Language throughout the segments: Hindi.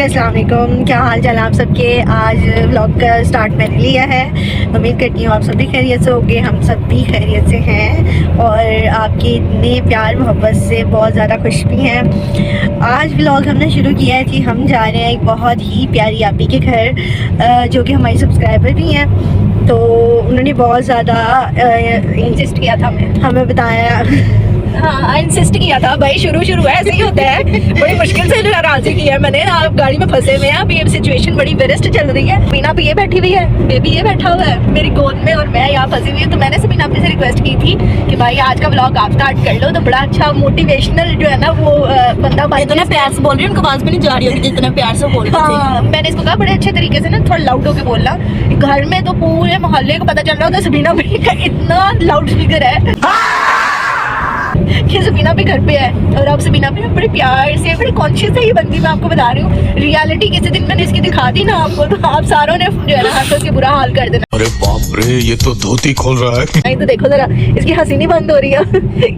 अस्सलाम वालेकुम। क्या हाल चाल आप सबके। आज व्लॉग का स्टार्ट मैंने लिया है। उम्मीद करती हूँ आप सब भी खैरियत से होंगे, हम सब भी खैरियत से हैं और आपके इतने प्यार मोहब्बत से बहुत ज़्यादा खुश भी हैं। आज व्लॉग हमने शुरू किया है कि हम जा रहे हैं एक बहुत ही प्यारी आपी के घर, जो कि हमारी सब्सक्राइबर भी हैं। तो उन्होंने बहुत ज़्यादा इंसिस्ट किया था, हमें बताया, हाँ इंसिस्ट किया था भाई। शुरू ऐसे ही होता है, बड़ी मुश्किल से राजी किया है मैंने। आप गाड़ी में फंसे हुए हैं, अभी ये सिचुएशन बड़ी वेरिस्ट चल रही है। समीना भी ये बैठी हुई है, बेबी ये बैठा हुआ है मेरी गोद में और मैं यहाँ फंसी हुई हूँ। तो मैंने समीना से रिक्वेस्ट की थी कि भाई आज का व्लॉग आप स्टार्ट कर लो, तो बड़ा अच्छा मोटिवेशनल जो है ना वो बंदा बन। इतना प्यार से बोल रही है, उनकी आवाज़ भी नहीं जा रही होती जितना प्यार से बोल रही थी। मैंने इसको कहा बड़े अच्छे तरीके से ना थोड़ा लाउड होकर बोलना। घर में तो पूरे मोहल्ले को पता चल रहा होता है समीना भाई का इतना लाउड स्पीकर है कि समीना भी घर पे है। और अब समीना भी बड़े प्यार से, बड़ी कॉन्शियस है ये बंदी, मैं आपको बता रही हूँ। रियलिटी किसी दिन मैंने इसकी दिखा दी ना आपको, तो आप सारों ने जो है ना हंस के बुरा हाल कर देना। अरे बाप रे, ये तो धोती खोल रहा है। नहीं तो देखो जरा, इसकी हंसी नहीं बंद हो रही है।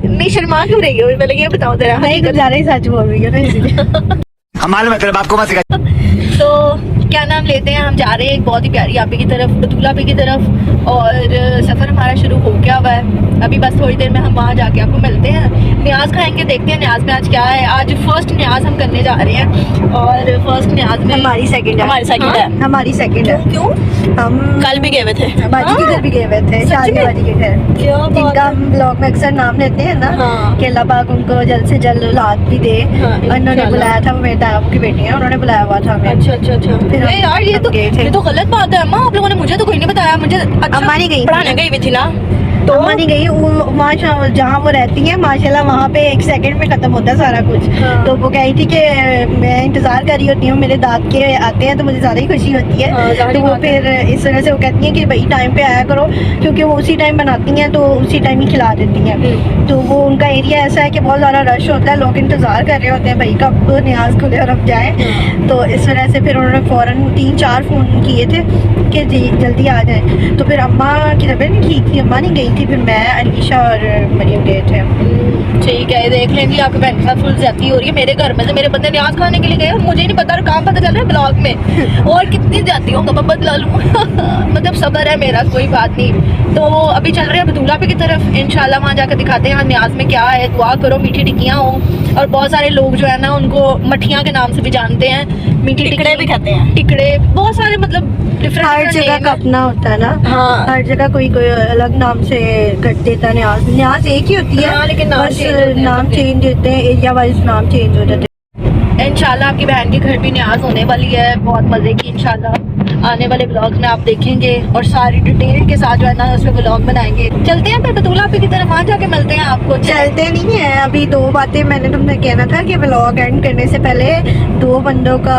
नहीं शर्मा क्यों रही है, पहले ये बताओ जरा। ज़्यादा ही सच बोल रही है ना, इसलिए हमारे मतलब आपको मत सिखा। तो क्या नाम लेते हैं, हम जा रहे हैं एक बहुत ही प्यारी आपी की तरफ, बतूला आपी की तरफ। और सफ़र हमारा शुरू हो गया हुआ है। अभी बस थोड़ी देर में हम वहाँ जाके आपको मिलते हैं। न्याज खाएंगे, देखते हैं न्याज में आज क्या है। आज फर्स्ट न्याज हम करने जा रहे हैं और फर्स्ट न्याज में हमारी सेकंड है। हमारी सेकंड है। क्यों? हम कल भी गए हुए थे, बाजी के घर भी गए हुए थे, शादी बाजी के घर, जिनका हम ब्लॉग में अक्सर नाम लेते हैं ना। हाँ। कि अल्लाह पाक उनको जल्द से जल्द औलाद भी दे। हाँ, उन्होंने बुलाया था, वो मेरे दादा की बेटी है, उन्होंने बुलाया हुआ था हमें। अच्छा। फिर हम यार ये तो गलत बात है अम्मा, आप लोगों ने मुझे तो कोई नहीं बताया। मुझे अम्मा नहीं गई, पढ़ाने गई हुई थी ना, तो अम्मा नहीं गई। वहाँ जहाँ वो रहती है माशाल्लाह, वहाँ पे 1 सेकंड में खत्म होता है सारा कुछ। हाँ। तो वो कही थी कि मैं इंतजार कर रही होती हूँ, मेरे दाद के आते हैं तो मुझे ज़्यादा ही खुशी होती है। हाँ, तो वो फिर इस वजह से वो कहती हैं कि भाई टाइम पे आया करो, क्योंकि वो उसी टाइम बनाती हैं तो उसी टाइम ही खिला देती हैं। तो वो उनका एरिया ऐसा है कि बहुत ज़्यादा रश होता है, लोग इंतज़ार कर रहे होते हैं भाई कब न्याज खुले और अब जाए। तो इस वजह से फिर उन्होंने फ़ौरन 3-4 फ़ोन किए थे कि जी जल्दी आ जाए। तो फिर अम्मा की तबीयत नहीं ठीक थी, अम्मा नहीं गई थी, फिर मैं अलीशा और मरियम गए थे। ठीक है, देख लेंगी आपके बहन के साथ फुल ज्यादती हो रही है। मेरे घर में से मेरे बंदे न्याज खाने के लिए गए और मुझे नहीं पता, काम पता चल रहा है ब्लॉग में। और कितनी जाती हूँ मैं बदला लूँ। मतलब सबर है मेरा, कोई बात नहीं। तो अभी चल रहे हैं बतूला पे की तरफ, इंशाल्लाह वहाँ जाकर दिखाते हैं न्याज में क्या है। दुआ करो मीठी टिक्कियाँ हो, और बहुत सारे लोग जो है ना उनको मठियाँ के नाम से भी जानते हैं, मीठी टिकड़े भी खाते हैं। टिकड़े बहुत सारे, मतलब हर जगह का अपना होता है ना। हाँ। हर जगह कोई अलग नाम से कर देता है। न्याज एक ही होती है। हाँ, लेकिन नाम बस चेंज होते हैं। नाम चेंज होते हैं, एरिया वाइज नाम चेंज हो जाते हैं। इंशाल्लाह आपकी बहन के घर भी न्याज होने वाली है, बहुत मजे की। इंशाल्लाह आने वाले ब्लॉग में आप देखेंगे और सारी डिटेल के साथ जो है ना उसमें ब्लॉग बनाएंगे। चलते हैं फिर बतूला पे की तरफ, वहाँ जाके मिलते हैं आपको। चलते नहीं है, अभी 2 बातें मैंने तुमने कहना था कि ब्लॉग एंड करने से पहले 2 बंदों का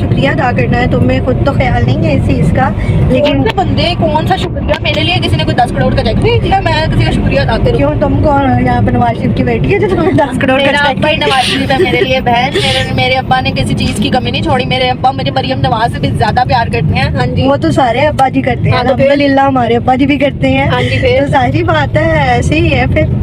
शुक्रिया अदा करना है। तुम्हें खुद तो ख्याल नहीं है इस चीज़ का, लेकिन बंदे कौन सा शुक्रिया? मेरे लिए किसी ने कोई 10 करोड़ का चेक भेज दिया, मैं किसी का शुक्रिया अदा करूँ? क्यों, तुम कौन हो यहाँ पर? नवाज शरीफ की बेटी है जो तुम्हें 10 करोड़ मेरा का अब्बा ही नवाज शरीफ है मेरे लिए बहन। मेरे अब्बा ने किसी चीज की कमी नहीं छोड़ी। मेरे अब्बा मुझे मरियम नवाज से भी ज्यादा प्यार करते हैं। हाँ जी, वो तो सारे अब्बा जी करते हैं, हाँ, तो फिर? अल्हम्दुलिल्लाह हमारे अब्बा जी भी करते हैं। हाँ जी, फिर? तो सारी बात है, ऐसे ही है। फिर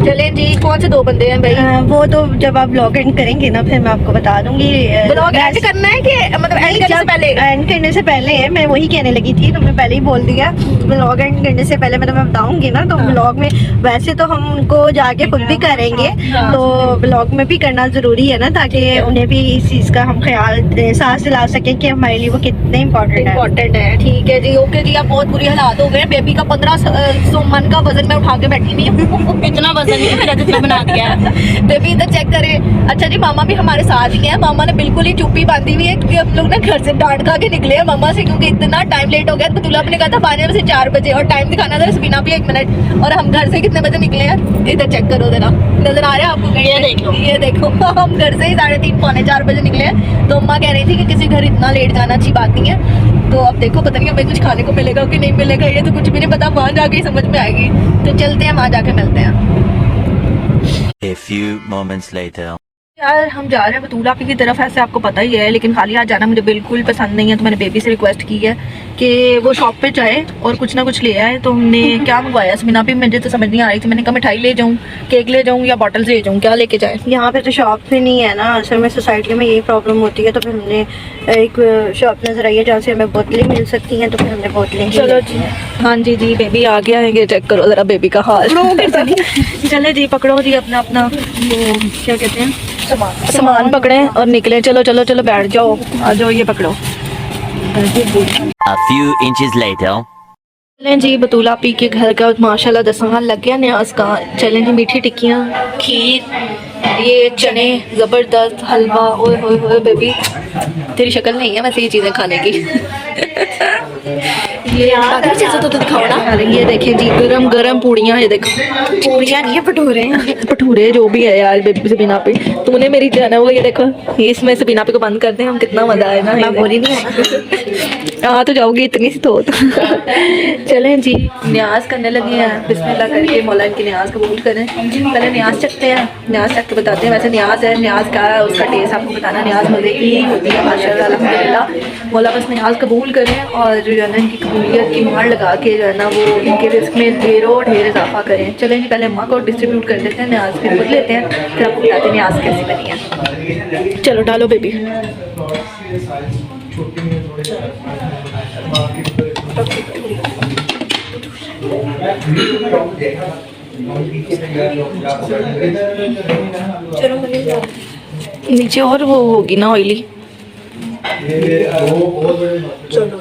चलें जी, कौन से 2 बंदे हैं भाई? वो तो जब आप ब्लॉग एंड करेंगे ना फिर मैं आपको बता दूंगी। ब्लॉग एंड करना है कि मतलब एंड करने से पहले? एंड करने से पहले है, मैं वही कहने लगी थी, तुमने पहले ही बोल दिया। ब्लॉग एंड करने से पहले मैं तुम्हें बताऊंगी ना। तो ब्लॉग में वैसे तो हम उनको जाके खुद भी करेंगे, तो ब्लॉग में भी करना जरूरी है ना, ताकि उन्हें भी इस चीज का हम ख्याल सांस दिला सके कि हमारे लिए वो कितने इम्पोर्टेंट है। ठीक है जी, ओके जी। आप बहुत बुरी हालात हो गए। बेबी का 1500 मन का वजन मैं उठा के बैठी नहीं हूँ। इतना वजन नहीं मेरा जितना बना दिया है। बेबी इधर चेक करे। अच्छा जी, मामा भी हमारे साथ ही है। मामा ने बिल्कुल ही चुप्पी बांधी हुई है क्योंकि हम लोग ना घर से डांट खा के निकले हैं मामा से, क्योंकि इतना टाइम लेट हो गया। बतूला ने कहा था 12 बजे 4 बजे और टाइम दिखाना था समीना भी 1 मिनट, और हम घर से कितने बजे निकले हैं? इधर चेक करो जरा, नजर आ रहा है आपको? ये देखो हम घर से ही 3:30 पौने 4 बजे निकले हैं। तो अम्मा कह रही थी कि किसी घर इतना लेट जाना अच्छी बात नहीं है। तो अब देखो, पता नहीं हमें कुछ खाने को मिलेगा कि नहीं मिलेगा, ये तो कुछ भी नहीं पता। वहाँ जाके ही समझ में आएगी। तो चलते हैं, वहाँ जाके मिलते हैं। A few moments later. यार हम जा रहे हैं बतूला आपी की तरफ, ऐसे आपको पता ही है, लेकिन खाली हाथ जाना मुझे बिल्कुल पसंद नहीं है। तो मैंने बेबी से रिक्वेस्ट की है कि वो शॉप पे जाए और कुछ ना कुछ ले आए। तो हमने क्या मंगवाया समीना भी, मुझे तो समझ नहीं आ रही थी। मैंने कहा मिठाई ले जाऊँ, केक ले जाऊँ या बॉटल्स ले जाऊँ, क्या लेके जाए? यहाँ पे तो शॉप भी नहीं है ना, असल में सोसाइटी में यही प्रॉब्लम होती है। तो फिर हमने एक शॉप नजर आई है जहाँ से हमें बोतलें मिल सकती हैं, तो फिर हमने बोतलें चलो जी, हाँ जी जी बेबी आ गया है, ये चेक करो जरा बेबी का हाल। चले जी पकड़ो जी अपना अपना वो क्या कहते हैं सामान पकड़े और निकले। चलो चलो चलो बैठ जाओ, आ जाओ, ये पकड़ो। A few inches later. चलें जी बतूला पी के घर का माशाल्लाह दस्तरखान लग गया न्याज का। चलें जी मीठी टिक्कियाँ, खीर, ये चने, ज़बरदस्त हलवा। ओए होए होए बेबी तेरी शक्ल नहीं है वैसे ये चीज़ें खाने की। ये बाकी चीज़ें तो दिखाओ ना। ये देखें जी गरम गरम पूड़ियाँ, ये देखो पूड़ियाँ नहीं है, भटूरे हैं। भटूरे जो भी है यार बेबी सबीना पे, तूने मेरी जाना वो ये देखो, ये इसमें सबीना पे को बंद करते हैं हम, कितना मजा आए ना। मैं बोली नहीं हाँ तो जाओगी इतनी सी तो। चलें जी न्याज करने लगे हैं, बिस्मिल्लाह करके मौला इनकी न्याज कबूल करें। पहले न्याज चखते हैं, न्याज चख के बताते हैं। वैसे न्याज है, न्याज का है उसका टेस्ट आपको बताना। न्याज मज़े की होती है माशाल्लाह अल्हम्दुलिल्लाह। मौला बस न्याज कबूल करें और जो है ना इनकी कबूलियत की मार लगा के जो है ना वो इनके रिस्क में ढेर इजाफा करें। चलें जी पहले अम्मा को डिस्ट्रीब्यूट कर देते हैं न्याज, फिर खुद लेते हैं, फिर आपको बताते हैं न्याज कैसी बनी है। चलो डालो बेबी। नीचे और वो होगी ना ऑयली। चलो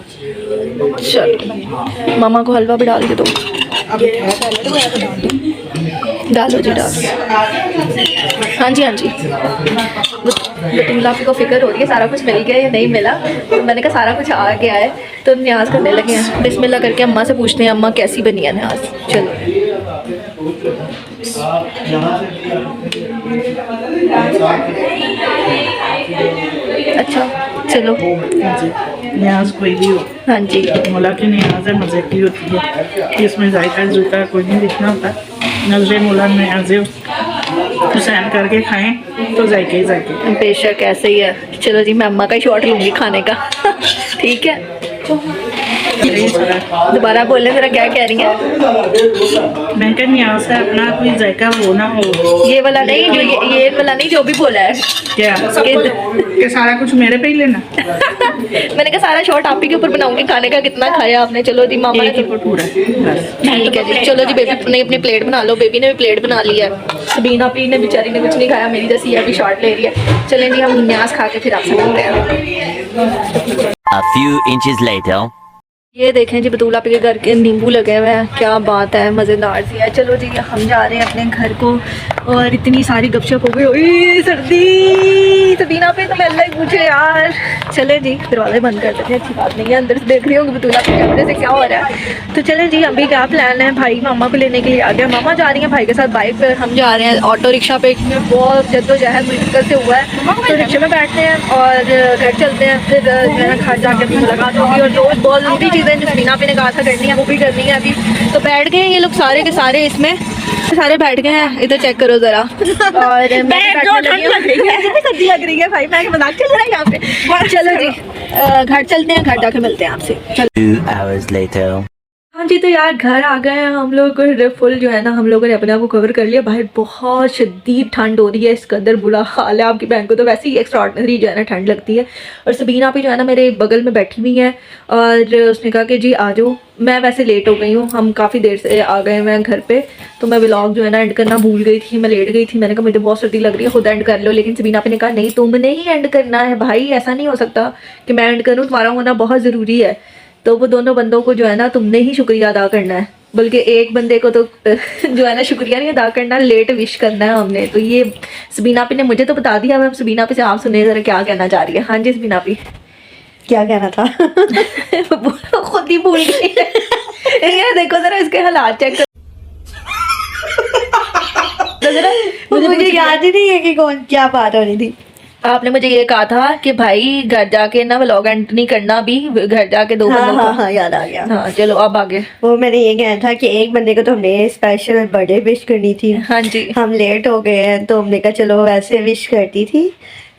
मामा को हलवा भी डाल के दो। डालो जी डालो। हाँ जी हाँ जी, बतूला को फिक्र हो रही है सारा कुछ मिल गया या नहीं मिला। तो मैंने कहा सारा कुछ आ गया है, तो न्याज करने लगे हैं। बिस्मिल्लाह करके अम्मा से पूछते हैं अम्मा कैसी बनी है न्याज। चलो अच्छा चलो न्याज कोई भी हो, हाँ जी मौला की न्याज है, मज़े की होती है। इसमें जायका जुका कोई नहीं दिखना होता। नजरे मौला न्याज हुसैन करके खाएं तो जायके ही जायके। बेशक ऐसे ही है। चलो जी मैं अम्मा का शॉट लूँगी खाने का। ठीक है दोबारा बोले जरा क्या कह रही हैं? मैं क्या न्याज है अपना कोई जायका वो ना हो। ये वाला नहीं, जो ये वाला नहीं, जो भी बोला है क्या कि सारा कुछ मेरे पे ही लेना? मैंने कहा सारा शॉट आप ही के ऊपर बनाऊंगी खाने का, कितना खाया आपने। चलो जी मामा ने भटूरा ठीक है जी। चलो जी बेबी ने अपनी प्लेट बना लो, बेबी ने भी प्लेट बना ली है। सबीना पी ने बेचारी ने कुछ नहीं खाया, मेरी जैसी अभी शॉट ले रही है। चलें जी हम न्याज खा के फिर आपसे मिलते हैं। A few inches later. ये देखें जी बतूला पे के घर के नींबू लगे हुए हैं, क्या बात है, मज़ेदार सी है। चलो जी हम जा रहे हैं अपने घर को और इतनी सारी गपशप हो गई। ओए सर्दी सबीना पे तो मैं अल्लाह ही पूछे यार। चले जी दरवाजे बंद कर देते हैं, अच्छी बात नहीं है, अंदर से देख रही होंगी बतूला पे कैमरे से क्या हो रहा है। तो चले जी अभी क्या प्लान है, भाई मामा को लेने के लिए आ गया। मामा जा रही हैं भाई के साथ बाइक पर, हम जा रहे हैं ऑटो रिक्शा पे। बहुत जद्दोजहद मुश्किल से हुआ है, तो रिक्शे में बैठते हैं और घर चलते हैं। फिर जो है ना घर जाके अपनी मुलाकात होगी और जो बहुत ज़रूरी चीज़ें जो सबीना पे ने कहा था करनी है वो भी करनी है अभी। तो बैठ गए हैं ये लोग सारे के सारे, इसमें सारे बैठ गए हैं। इधर चेक करो जरा। और मैं सर्दी लग रही है भाई, मैं मजाक चल रहा है यहाँ पे। चलो जी घर चलते हैं, घर जाके मिलते हैं आपसे। 2 hours later. हाँ जी तो यार घर आ गए हैं हम लोग। फुल जो है ना हम लोगों ने अपने आप को कवर कर लिया। बाहर बहुत शदीद ठंड हो रही है, इस कदर बुरा हाल है। आपकी बहन को तो वैसे ही एक्स्ट्राऑर्डिनरी जो है ना ठंड लगती है। और सबीना भी जो है ना मेरे बगल में बैठी हुई है और उसने कहा कि जी आ जाओ। मैं वैसे लेट हो गई हूँ, हम काफ़ी देर से आ गए हैं घर पे, तो मैं व्लॉग जो है ना एंड करना भूल गई थी, मैं लेट गई थी। मैंने कहा मुझे बहुत सर्दी लग रही है, खुद एंड कर लो। लेकिन सबीना पे ने कहा नहीं तुमने ही एंड करना है भाई, ऐसा नहीं हो सकता कि मैं एंड करूँ, तुम्हारा होना बहुत ज़रूरी है। तो वो दोनों बंदों को जो है ना तुमने ही शुक्रिया अदा करना है, बल्कि एक बंदे को तो जो है ना शुक्रिया नहीं अदा करना, लेट विश करना है हमने। तो ये सबीना पी ने मुझे तो बता दिया, मैं सबीना पी से आप सुने जरा क्या कहना चाह रही है। हाँ जी सबीना पी क्या कहना था? खुद ही भूल गई। ये देखो जरा इसके हालात चेक मुझे याद ही नहीं है कि कौन क्या बात हो रही थी। आपने मुझे ये कहा था कि भाई घर जाके ना व्लॉग एंड नहीं करना, अभी घर जाके दो हाँ बंदों हाँ को। हाँ, याद आ गया। हाँ चलो अब आगे। वो मैंने ये कहना था कि एक बंदे को तो हमने स्पेशल बर्थडे विश करनी थी। हाँ जी। हम लेट हो गए हैं तो हमने कहा चलो वैसे विश करती थी,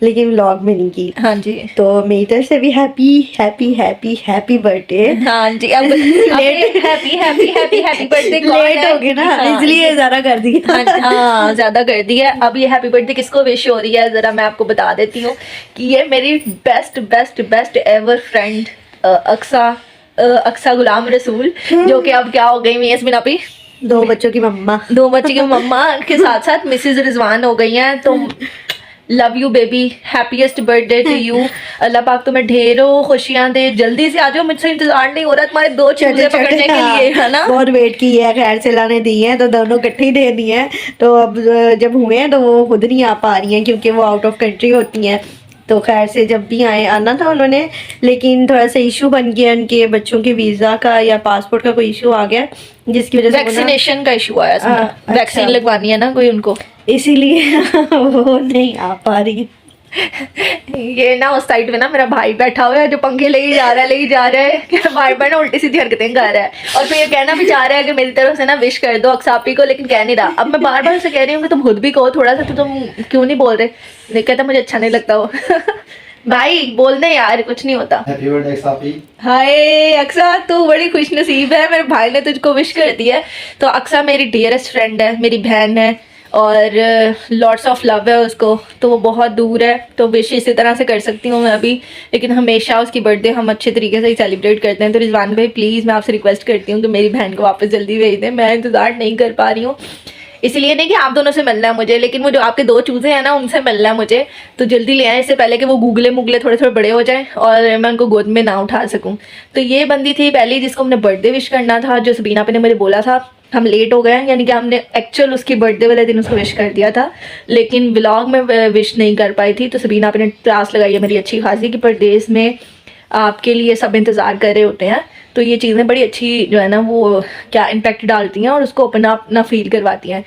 लेकिन व्लॉग में नहीं की। हाँ जी। तो मेरी तरफ से भी happy happy happy happy birthday. हाँ जी। अब late happy happy happy happy birthday late हो गए ना, इसलिए ज़्यादा कर दिया। हाँ ज्यादा कर दी है। अब ये हैप्पी बर्थडे किसको विश हो रही है जरा मैं आपको बता देती हूँ कि ये मेरी best best best ever friend Aqsa Ghulam Rasool, जो कि अब क्या हो गई मैं इसमें अपनी 2 बच्चों की मम्मा। 2 बच्चे की मम्मा के साथ साथ मिसेज रिजवान हो गई हैं। तो love you baby, happiest birthday to you. Allah पाक तुम्हें ढेरों खुशियां दे। जल्दी से आ जाओ, मुझसे इंतजार नहीं हो रहा तुम्हारे 2 चूजे पकड़ने के लिए, है ना। बहुत वेट की है, खैर से लाने दी है तो दोनों इकट्ठे ही दे दिए हैं। तो अब जब हुए हैं तो वो खुद नहीं आ पा रही हैं क्योंकि वो आउट ऑफ कंट्री होती हैं। तो खैर से जब भी आए आना था उन्होंने, लेकिन थोड़ा सा इशू बन गया उनके बच्चों के वीज़ा का या पासपोर्ट का कोई इशू आ गया, जिसकी वजह से वैक्सीनेशन का इशू आया अच्छा। वैक्सीन लगवानी है ना कोई उनको, इसीलिए वो नहीं आ पा रही। ये ना उस साइड में ना मेरा भाई बैठा हुआ है जो पंखे ले ही जा रहा है बार बार ना उल्टी सीधी हरकतें कर रहा है और फिर ये कहना भी चाह रहा है कि मेरी तरफ से ना विश कर दो अक्सापी को, लेकिन कह नहीं रहा। अब मैं बार बार उसे कह रही हूँ कि तुम खुद भी कहो थोड़ा सा, तो तुम क्यों नहीं बोल रहे। नहीं कहता मुझे अच्छा नहीं लगता वो भाई बोल दे यार, कुछ नहीं होता। हैप्पी बर्थडे अक्सापी। हाय अक्सा, तू बड़ी खुश नसीब है, मेरे भाई ने तुझको विश कर दिया है। तो अक्सा मेरी डियरेस्ट फ्रेंड है, मेरी बहन है और लॉट्स ऑफ लव है उसको। तो वो बहुत दूर है तो विश इसी तरह से कर सकती हूँ मैं अभी, लेकिन हमेशा उसकी बर्थडे हम अच्छे तरीके से ही सेलिब्रेट करते हैं। तो रिजवान भाई प्लीज़ मैं आपसे रिक्वेस्ट करती हूँ कि मेरी बहन को वापस जल्दी भेज दें, मैं इंतज़ार नहीं कर पा रही हूँ। इसलिए नहीं कि आप दोनों से मिलना है मुझे, लेकिन वो जो आपके 2 चूजे हैं ना उनसे मिलना है मुझे। तो जल्दी ले आए इससे पहले कि वो गूगले मुगले थोड़े थोड़े बड़े हो जाएं और मैं उनको गोद में ना उठा सकूं। तो ये बंदी थी पहली जिसको हमने बर्थडे विश करना था, जो सबीना पे ने मुझे बोला था। हम लेट हो गए हैं, यानी कि हमने एक्चुअल उसकी बर्थडे वाले दिन उसको विश कर दिया था, लेकिन व्लॉग में विश नहीं कर पाई थी। तो सबीना पे ने त्रास लगाई है मेरी अच्छी खासी कि बर्थडेज में आपके लिए सब इंतज़ार कर रहे होते हैं। तो ये चीज़ें बड़ी अच्छी जो है ना वो क्या इम्पैक्ट डालती हैं और उसको अपना फील करवाती हैं।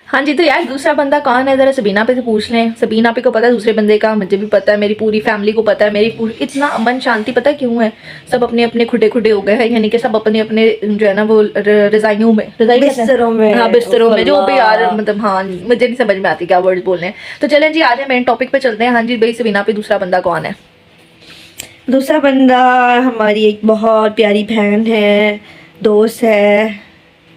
हाँ जी, तो यार दूसरा बंदा कौन है ज़रा सबीना पे से पूछ लें। सबीना पे को पता है दूसरे बंदे का, मुझे भी पता है, मेरी पूरी फैमिली को पता है। मेरी पूरी इतना अमन शांति पता है क्यों है, सब अपने अपने खुडे खुडे हो गए हैं, यानी कि सब अपने अपने जो है ना वो रजाइयों में बिस्तरों में, हाँ बिस्तरों में, जो भी यार मतलब हाँ मुझे नहीं समझ में आती क्या वर्ड्स बोलने हैं। तो चलें जी आज मेन टॉपिक पे चलते हैं। हाँ जी भाई सबीना पे दूसरा बंदा कौन है? दूसरा बंदा हमारी एक बहुत प्यारी बहन है, दोस्त है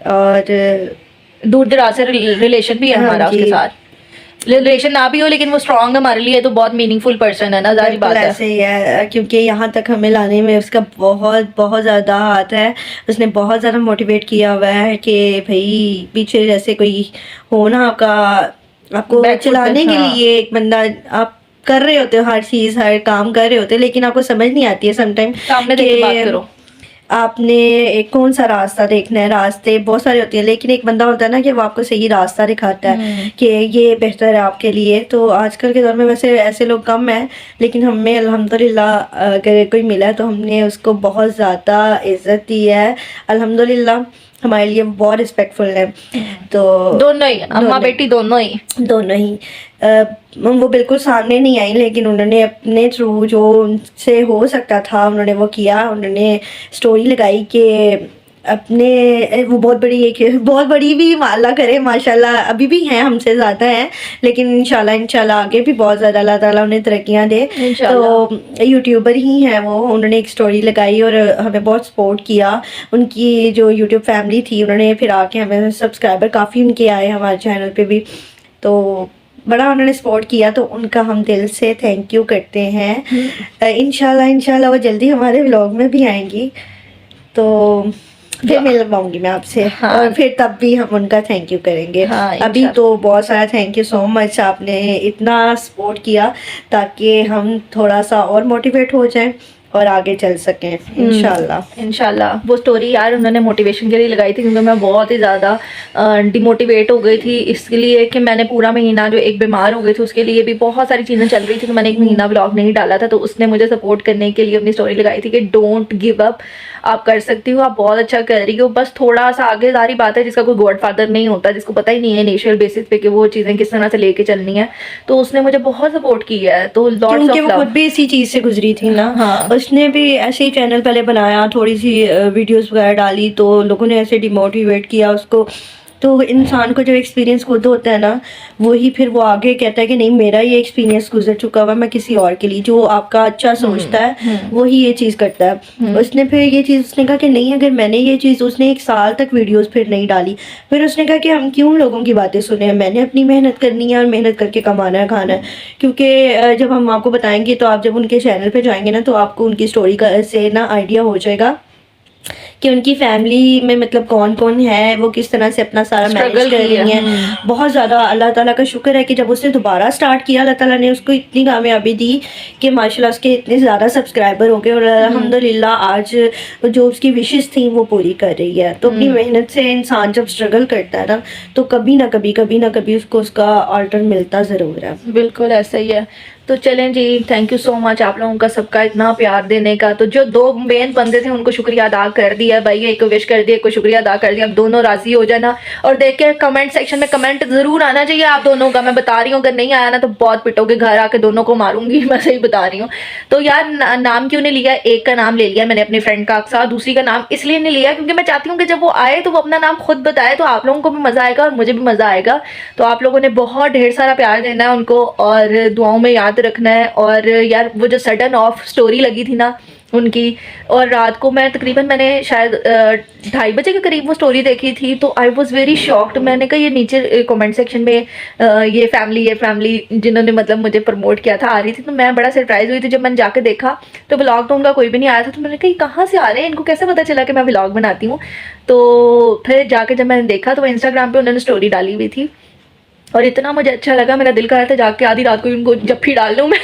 और दूर दराज से रिलेशन भी है हाँ हमारा उसके जी। साथ। रिलेशन ना भी हो लेकिन वो स्ट्रांग हमारे लिए तो बहुत मीनिंगफुल पर्सन है ना, जारी बात है। ऐसे ही है क्योंकि यहाँ तक हमें लाने में उसका बहुत बहुत ज़्यादा हाथ है। उसने बहुत ज़्यादा मोटिवेट किया हुआ है कि भाई पीछे जैसे कोई हो ना आपको Back foot चलाने पे, के हाँ। लिए एक बंदा, आप कर रहे होते हो हर चीज़ हर काम कर रहे होते हो, लेकिन आपको समझ नहीं आती है समटाइम सामने देख के बात करो। आपने एक कौन सा रास्ता देखना है। रास्ते बहुत सारे होते हैं, लेकिन एक बंदा होता है ना कि वो आपको सही रास्ता दिखाता है कि ये बेहतर है आपके लिए। तो आजकल के दौर में वैसे ऐसे लोग कम हैं, लेकिन हमें अल्हम्दुलिल्लाह अगर कोई मिला है तो हमने उसको बहुत ज़्यादा इज्जत दी है। अल्हम्दुलिल्लाह हमारे लिए बहुत रिस्पेक्टफुल है। तो दोनों ही अम्मा बेटी दोनों ही वो बिल्कुल सामने नहीं आई, लेकिन उन्होंने अपने थ्रू जो उनसे हो सकता था उन्होंने वो किया। उन्होंने स्टोरी लगाई कि अपने वो बहुत बड़ी भी अल्लाह करे माशाल्लाह, अभी भी हैं हमसे ज़्यादा हैं, लेकिन इंशाल्लाह आगे भी बहुत ज़्यादा अल्लाह ताला उन्हें तरक्कियाँ दे। तो यूट्यूबर ही हैं वो, उन्होंने एक स्टोरी लगाई और हमें बहुत सपोर्ट किया। उनकी जो यूट्यूब फैमिली थी उन्होंने फिर आके हमें सब्सक्राइबर काफ़ी उनके आए हमारे चैनल पे भी, तो बड़ा उन्होंने सपोर्ट किया। तो उनका हम दिल से थैंक यू करते हैं। इंशाल्लाह वो जल्दी हमारे व्लॉग में भी आएंगी, तो फिर मिल पाऊंगी मैं आपसे। हाँ। और फिर तब भी हम उनका थैंक यू करेंगे। हाँ, अभी तो बहुत सारा थैंक यू सो मच, आपने इतना सपोर्ट किया ताकि हम थोड़ा सा और मोटिवेट हो जाएं और आगे चल सकें इंशाल्लाह। इंशाल्लाह। वो स्टोरी यार उन्होंने मोटिवेशन के लिए लगाई थी, क्योंकि मैं बहुत ही ज़्यादा डिमोटिवेट हो गई थी, इसके लिए कि मैंने पूरा महीना जो एक बीमार हो गई थी उसके लिए भी बहुत सारी चीज़ें चल रही थी, तो मैंने एक महीना ब्लॉग नहीं डाला था। तो उसने मुझे सपोर्ट करने के लिए अपनी स्टोरी लगाई थी कि डोंट गिव अप, आप कर सकती हो, आप बहुत अच्छा कर रही हो, बस थोड़ा सा आगे सारी बात है जिसका कोई गॉड फादर नहीं होता, जिसको पता ही नहीं है इनिशियल बेसिस पे कि वो चीज़ें किस तरह से लेके चलनी है। तो उसने मुझे बहुत सपोर्ट किया है, तो लॉट्स ऑफ क्योंकि वो खुद भी इसी चीज़ से गुजरी थी ना। हाँ। उसने भी ऐसे ही चैनल पहले बनाया, थोड़ी सी वीडियोस वगैरह डाली, तो लोगों ने ऐसे डिमोटिवेट किया उसको। तो इंसान को जब एक्सपीरियंस खुद होता है ना, वही फिर वो आगे कहता है कि नहीं मेरा ये एक्सपीरियंस गुजर चुका हुआ, मैं किसी और के लिए, जो आपका अच्छा सोचता है वही ये चीज़ करता है। उसने फिर ये चीज़ उसने कहा कि नहीं, अगर मैंने ये चीज़, उसने 1 साल तक वीडियोस फिर नहीं डाली, फिर उसने कहा कि हम क्यों लोगों की बातें सुने, मैंने अपनी मेहनत करनी है और मेहनत करके कमाना है, खाना है। क्योंकि जब हम आपको बताएंगे, तो आप जब उनके चैनल पे जाएंगे ना, तो आपको उनकी स्टोरी का से ना आइडिया हो जाएगा कि उनकी फैमिली में मतलब कौन कौन है, वो किस तरह से अपना सारा मैनेज Struggle कर किया। रही हैं। बहुत ज़्यादा अल्लाह ताला का शुक्र है कि जब उसने दोबारा स्टार्ट किया, अल्लाह ताला ने उसको इतनी कामयाबी दी कि माशाल्लाह उसके इतने ज़्यादा सब्सक्राइबर हो गए, और अल्हम्दुलिल्लाह आज जो उसकी विशेस थी वो पूरी कर रही है। तो अपनी मेहनत से इंसान जब स्ट्रगल करता है ना, तो कभी ना कभी उसको उसका ऑल्टर मिलता ज़रूर है। बिल्कुल ऐसा ही है। तो चलें जी, थैंक यू सो मच आप लोगों का सबका इतना प्यार देने का। तो जो 2 मेन बंदे थे उनको शुक्रिया अदा कर दिया भाई, एक को विश कर दिया, एक को शुक्रिया अदा कर दिया। अब दोनों राजी हो जाना, और देख के कमेंट सेक्शन में कमेंट जरूर आना चाहिए आप दोनों का। मैं बता रही हूँ, अगर नहीं आया ना तो बहुत पिटोगे, घर आके दोनों को मारूंगी, मैं सही बता रही हूँ। तो यार नाम क्यों नहीं लिया, एक का नाम ले लिया मैंने अपने फ्रेंड का अक्सा, दूसरी का नाम इसलिए नहीं लिया क्योंकि मैं चाहती हूँ कि जब वो आए तो वो अपना नाम खुद बताए, तो आप लोगों को भी मजा आएगा और मुझे भी मजा आएगा। तो आप लोगों ने बहुत ढेर सारा प्यार देना है उनको, और दुआओं में याद रखना है। और यार वो जो सडन ऑफ स्टोरी लगी थी ना उनकी, और रात को मैं तकरीबन मैंने शायद 2:30 बजे के करीब वो स्टोरी देखी थी, तो आई वॉज वेरी शॉक्ड। मैंने कहा ये नीचे कमेंट सेक्शन में ये फैमिली जिन्होंने मतलब मुझे प्रमोट किया था आ रही थी, तो मैं बड़ा सरप्राइज हुई थी जब मैंने जाके देखा तो व्लॉग तो उनका कोई भी नहीं आया था। तो मैंने कहा ये कहाँ से आ रहे हैं, इनको कैसे पता चला कि मैं व्लॉग बनाती हूँ। तो फिर जाके जब मैंने देखा तो इंस्टाग्राम पर उन्होंने स्टोरी डाली हुई थी, और इतना मुझे अच्छा लगा, मेरा दिल कर रहा था जाके आधी रात को उनको जफ्फी डाल लूँ मैं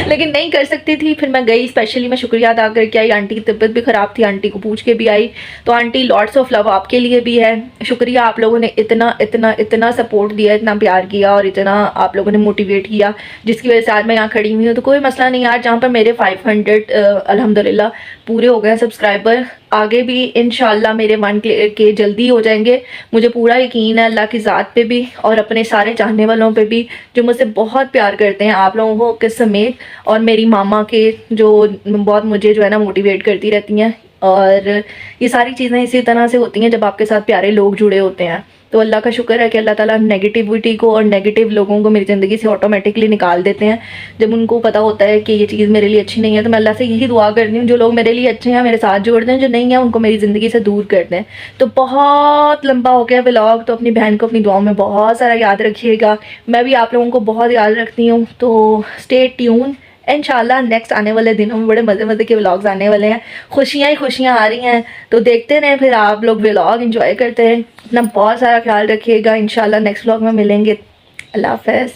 लेकिन नहीं कर सकती थी। फिर मैं गई, स्पेशली मैं शुक्रिया अदा करके आई। आंटी की तबीयत भी ख़राब थी, आंटी को पूछ के भी आई। तो आंटी लॉट्स ऑफ लव आपके लिए भी है, शुक्रिया आप लोगों ने इतना इतना इतना सपोर्ट दिया, इतना प्यार किया, और इतना आप लोगों ने मोटिवेट किया, जिसकी वजह से आज मैं यहाँ खड़ी हुई हूँ। तो कोई मसला नहीं यार, जहाँ पर मेरे 500 अल्हम्दुलिल्लाह पूरे हो गए सब्सक्राइबर, आगे भी इंशाल्लाह मेरे 1 के जल्दी हो जाएंगे। मुझे पूरा यकीन है अल्लाह की ज़ात पे भी और अपने सारे चाहने वालों पे भी जो मुझसे बहुत प्यार करते हैं, आप लोगों के समेत, और मेरी मामा के जो बहुत मुझे जो है ना मोटिवेट करती रहती हैं। और ये सारी चीज़ें इसी तरह से होती हैं जब आपके साथ प्यारे लोग जुड़े होते हैं। तो अल्लाह का शुक्र है कि अल्लाह ताला नेगेटिविटी को और नेगेटिव लोगों को मेरी ज़िंदगी से ऑटोमेटिकली निकाल देते हैं जब उनको पता होता है कि ये चीज़ मेरे लिए अच्छी नहीं है। तो मैं अल्लाह से यही दुआ करती हूँ, जो लोग मेरे लिए अच्छे हैं मेरे साथ जोड़ दें, जो नहीं है उनको मेरी ज़िंदगी से दूर कर दें। तो बहुत लंबा हो गया व्लॉग, तो अपनी बहन को अपनी दुआओं में बहुत सारा याद रखिएगा। मैं भी आप लोगों को बहुत याद रखती हूँ। तो स्टे ट्यून, इंशाल्लाह नेक्स्ट आने वाले दिनों में बड़े मज़े मज़े के व्लॉग्स आने वाले हैं, खुशियाँ ही खुशियाँ आ रही हैं। तो देखते रहें, फिर आप लोग व्लॉग एंजॉय करते हैं, अपना बहुत सारा ख्याल रखिएगा। इंशाल्लाह नेक्स्ट व्लॉग में मिलेंगे। अल्लाह हाफ़िज़।